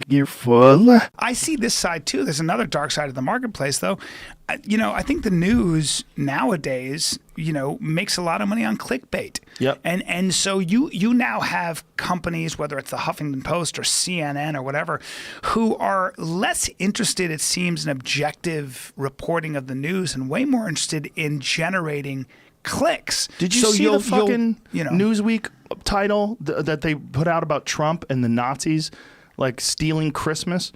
You're full. I see this side too. There's another dark side of the marketplace, though. I think the news nowadays, makes a lot of money on clickbait. Yep. And so you now have companies, whether it's the Huffington Post or CNN or whatever, who are less interested, it seems, in objective reporting of the news and way more interested in generating clicks. Did you see the fucking Newsweek title that they put out about Trump and the Nazis, like stealing Christmas?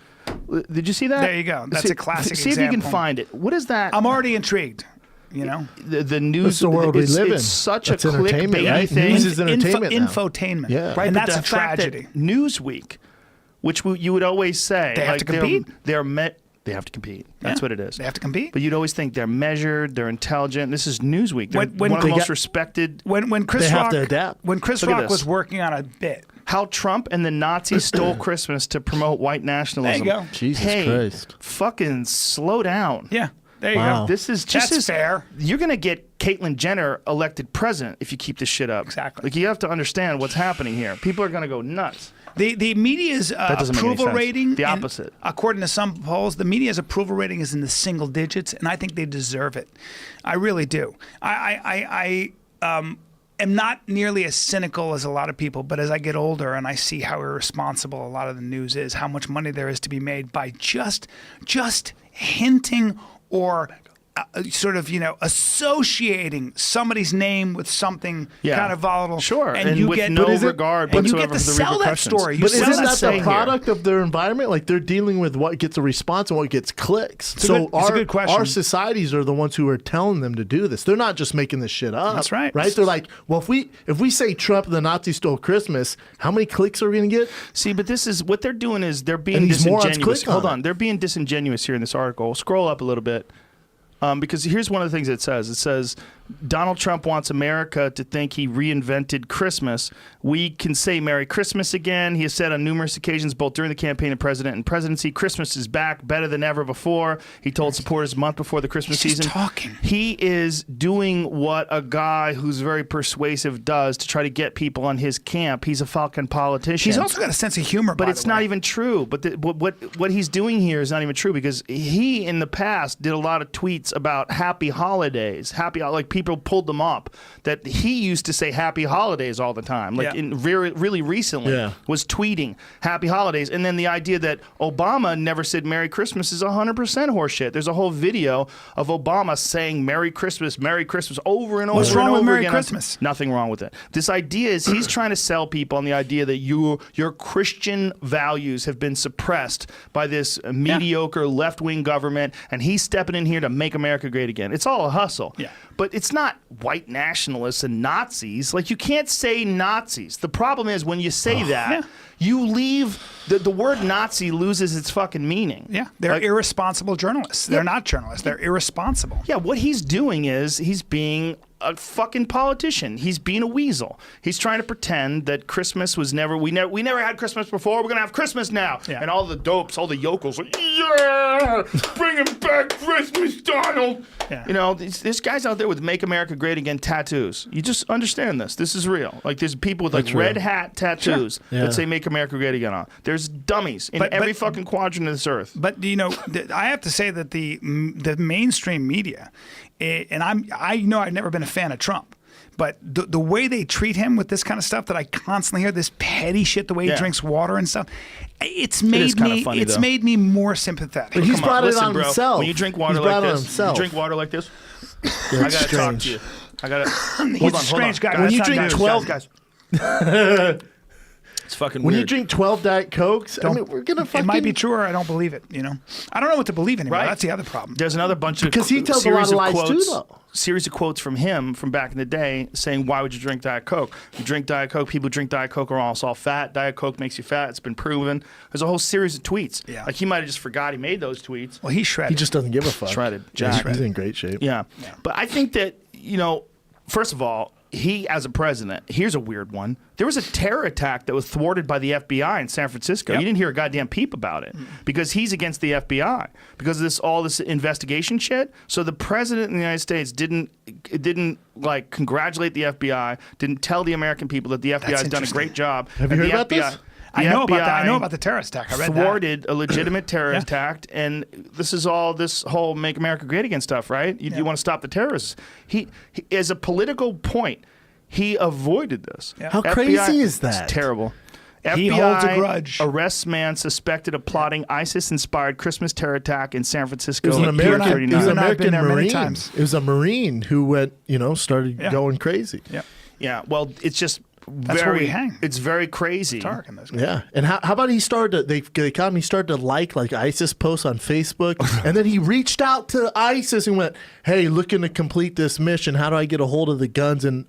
Did you see that? There you go. That's a classic example. See if you can find it. What is that? I'm already intrigued. The news. That's the world we live in. It's such That's a entertainment, clickbait right? thing. News is entertainment now. Infotainment. Yeah. Right, and but that's the a fact that tragedy. Newsweek, which you would always say, They have to compete? They have to compete. That's what it is. They have to compete. But you'd always think they're measured, they're intelligent. This is Newsweek. They're When one of the they most got- respected. When Chris They have Rock to adapt. When Chris Look at Rock this. was working on a bit. How Trump and the Nazis stole Christmas to promote white nationalism. There you go. Jesus hey, Christ. fucking slow down. Yeah. There you Wow. go. This is just That's fair. You're going to get Caitlyn Jenner elected president if you keep this shit up. Exactly. Like, you have to understand what's happening here. People are going to go nuts. The media's doesn't make any approval sense. rating, The opposite. according to some polls, the media's approval rating is in the single digits, and I think they deserve it. I really do. I am not nearly as cynical as a lot of people, but as I get older and I see how irresponsible a lot of the news is, how much money there is to be made by just hinting or sort of, associating somebody's name with something kind of volatile. Sure, and and you with get no and regard and you whatsoever get to for the sell that repercussions. story. You But sell isn't that saying the here. product of their environment? Like, they're dealing with what gets a response and what gets clicks. It's a good question. Our societies are the ones who are telling them to do this. They're not just making this shit up. That's right. Right? They're like, well, if we say Trump and the Nazis stole Christmas, how many clicks are we going to get? See, but this is what they're doing is they're being And these morons disingenuous. click on Hold it. on. They're being disingenuous here in this article. Scroll up a little bit. Because here's one of the things it says. It says, Donald Trump wants America to think he reinvented Christmas. We can say Merry Christmas again. He has said on numerous occasions, both during the campaign of president and presidency, Christmas is back better than ever before. He told supporters a month before the Christmas He's just season. talking. He is doing what a guy who's very persuasive does to try to get people on his camp. He's a fucking politician. He's also got a sense of humor, But by it's the not way. even true. But what he's doing here is not even true, because he in the past did a lot of tweets about happy holidays, like people pulled them up, that he used to say happy holidays all the time, like really recently was tweeting happy holidays. And then the idea that Obama never said Merry Christmas is 100% horseshit. There's a whole video of Obama saying Merry Christmas over and over What's and wrong over with Merry again. Christmas? Nothing wrong with it. This idea is he's trying to sell people on the idea that your Christian values have been suppressed by this mediocre left-wing government, and he's stepping in here to make America great again. It's all a hustle. Yeah. But it's not white nationalists and Nazis. Like, you can't say Nazis. The problem is when you say that, you leave the word Nazi loses its fucking meaning. Yeah, they're irresponsible journalists. They're not journalists. They're irresponsible. Yeah, what he's doing is he's being a fucking politician. He's being a weasel. He's trying to pretend that Christmas was we never had Christmas before. We're gonna have Christmas now. Yeah. And all the dopes, all the yokels, like, yeah, bringing back Christmas, Donald. Yeah. There's guys out there with "Make America Great Again" tattoos. You just understand this. This is real. Like, there's people with like red hat tattoos that say "Make America Great Again" on. There's dummies in every fucking quadrant of this earth. But I have to say that the mainstream media, and I've never been a fan of Trump, but the way they treat him with this kind of stuff that I constantly hear, this petty shit, the way he drinks water and stuff, it's made made me more sympathetic. But he's brought it on bro, himself. When you drink water He's like brought it on this, himself. you drink water like this. I gotta talk to you. I gotta. He's a strange guy. When That's you not drink nice. 12 guys. It's fucking When weird. you drink 12 Diet Cokes, I mean, we're gonna fucking. It might be true, or I don't believe it. I don't know what to believe anymore. Right. That's the other problem. There's another bunch of Because he tells a lot of lies too, though. Series of quotes from him from back in the day saying, "Why would you drink Diet Coke? You drink Diet Coke. People who drink Diet Coke are also all fat. Diet Coke makes you fat. It's been proven." There's a whole series of tweets. Yeah. Like, he might have just forgot he made those tweets. Well, he's shredded. He just doesn't give a fuck. Shredded. Yeah, Jacked. he's in great shape. Yeah. But I think that, first of all, he, as a president, here's a weird one. There was a terror attack that was thwarted by the FBI in San Francisco. Yep. You didn't hear a goddamn peep about it because he's against the FBI because of all this investigation shit. So the president of the United States didn't like congratulate the FBI, didn't tell the American people that the FBI has done a great job. Have you heard about this? I know about that. I know about the terrorist attack. I read thwarted a legitimate terrorist attack, and this is all this whole "Make America Great Again" stuff, right? You want to stop the terrorists. He, as a political point, he avoided this. Yeah. How crazy is that? It's terrible. He FBI holds a grudge. Arrests man suspected of plotting ISIS-inspired Christmas terror attack in San Francisco. It was an American, it was an American there many Marine. times. It was a Marine who went, started going crazy. Yeah. Yeah. Well, it's just That's where we hang. It's very crazy. It's dark in this guy. Yeah, and how about he started to, they caught him, he started to like ISIS posts on Facebook, and then he reached out to ISIS and went, hey, looking to complete this mission, how do I get a hold of the guns and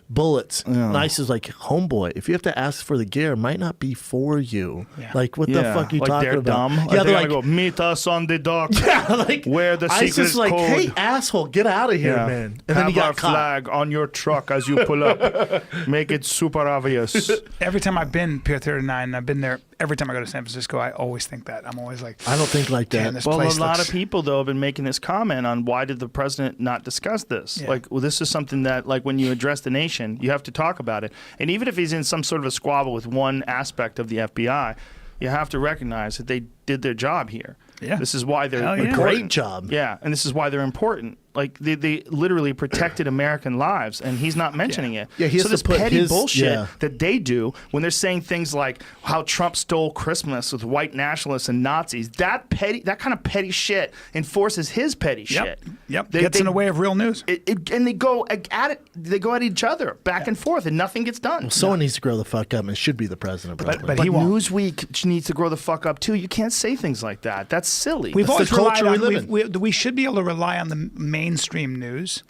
bullets? And ISIS is like, homeboy, if you have to ask for the gear, it might not be for you. Yeah. Like, what the fuck are you like talking they're about? Dumb. Yeah, they're like, like, go, meet us on the dock. yeah, like, where the ISIS secret is like, code. hey, asshole, get out of here, man. And then he got our caught. flag on your truck as you pull up. Make it super obvious. Every time I've been Pier 39, and I've been there, every time I go to San Francisco, I always think that. I'm always like, I don't think like that. "Man, this Well, a place lot looks-" of people, though, have been making this comment on why did the president not discuss this? Yeah. Like, well, this is something that, like, when you address the nation, you have to talk about it. And even if he's in some sort of a squabble with one aspect of the FBI, you have to recognize that they did their job here. Yeah. This is why they're Hell yeah. important. Great job. Yeah, and this is why they're important. Like, they literally protected American lives, and he's not mentioning it. Yeah, he has so to this put petty his- bullshit yeah. that they do when they're saying things like how Trump stole Christmas with white nationalists and Nazis, that kind of petty shit enforces his petty shit. Yep. Gets in the way of real news. And they go at it. They go at each other back and forth, and nothing gets done. Someone needs to grow the fuck up, and it should be the president. Probably. But he won't. Newsweek needs to grow the fuck up too. You can't say things like that. That's silly. We've always the culture relied we on. live in. We should be able to rely on the mainstream news.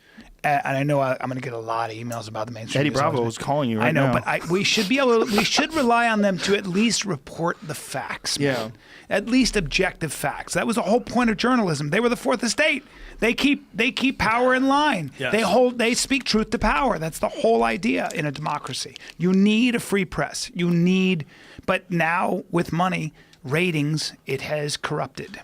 And I know I'm going to get a lot of emails about the mainstream. Eddie news. Bravo is calling you right I know, now. but we should be able. We should rely on them to at least report the facts. Man. Yeah. At least objective facts. That was the whole point of journalism. They were the fourth estate. They keep power in line. Yes. They speak truth to power. That's the whole idea in a democracy. You need a free press. But now with money, ratings, it has corrupted.